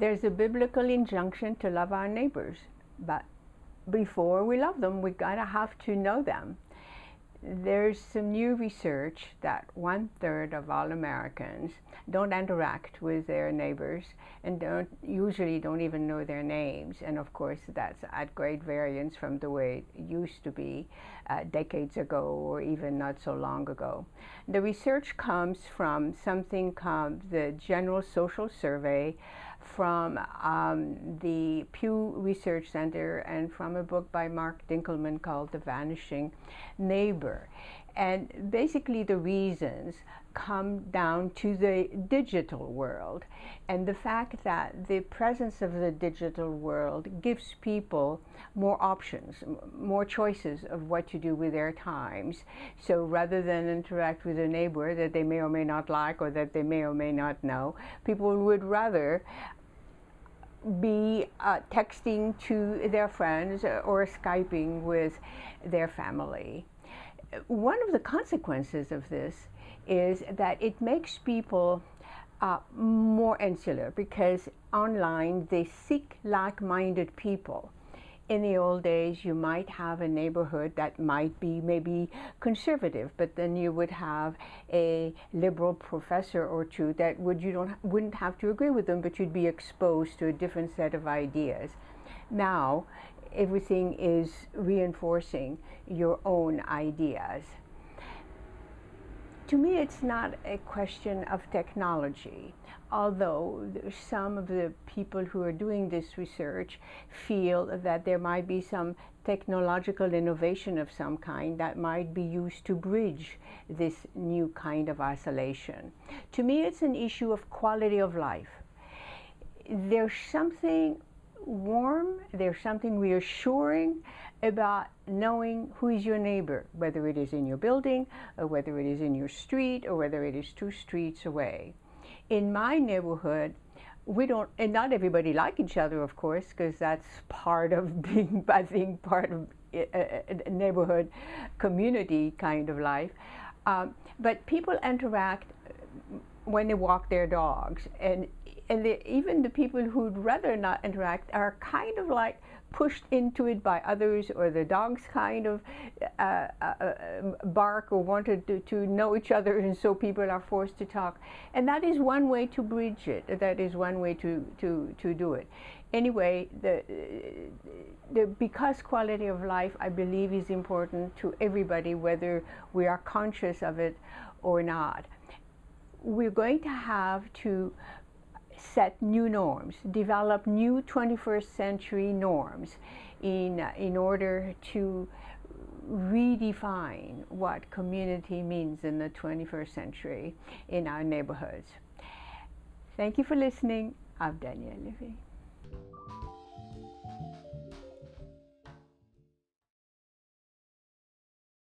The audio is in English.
There's a biblical injunction to love our neighbors, but before we love them, we gotta have to know them. There's some new research that 1/3 of all Americans don't interact with their neighbors and usually don't even know their names. And of course, that's at great variance from the way it used to be decades ago or even not so long ago. The research comes from something called the General Social Survey, from the Pew Research Center, and from a book by Mark Dinkelman called The Vanishing Neighbor. And basically the reasons come down to the digital world and the fact that the presence of the digital world gives people more options, more choices of what to do with their times. So rather than interact with a neighbor that they may or may not like or that they may or may not know, people would rather be texting to their friends or Skyping with their family. One of the consequences of this is that it makes people more insular, because online they seek like-minded people. In the old days, you might have a neighborhood that might be maybe conservative, but then you would have a liberal professor or two that wouldn't have to agree with them, but you'd be exposed to a different set of ideas. Now, everything is reinforcing your own ideas. To me, it's not a question of technology, although some of the people who are doing this research feel that there might be some technological innovation of some kind that might be used to bridge this new kind of isolation. To me, it's an issue of quality of life. There's something warm, there's something reassuring about knowing who is your neighbor, whether it is in your building, or whether it is in your street, or whether it is 2 streets away. In my neighborhood, we don't, and not everybody like each other, of course, because that's part of being, I think, part of a neighborhood community kind of life. But people interact when they walk their dogs, and even the people who'd rather not interact are kind of like pushed into it by others, or the dogs kind of bark or wanted to know each other, and so people are forced to talk. And that is one way to bridge it. That is one way to do it. Anyway, because quality of life, I believe, is important to everybody, whether we are conscious of it or not. We're going to have to set new norms, develop new 21st century norms in order to redefine what community means in the 21st century in our neighborhoods. Thank you for listening. I'm Danielle Levy.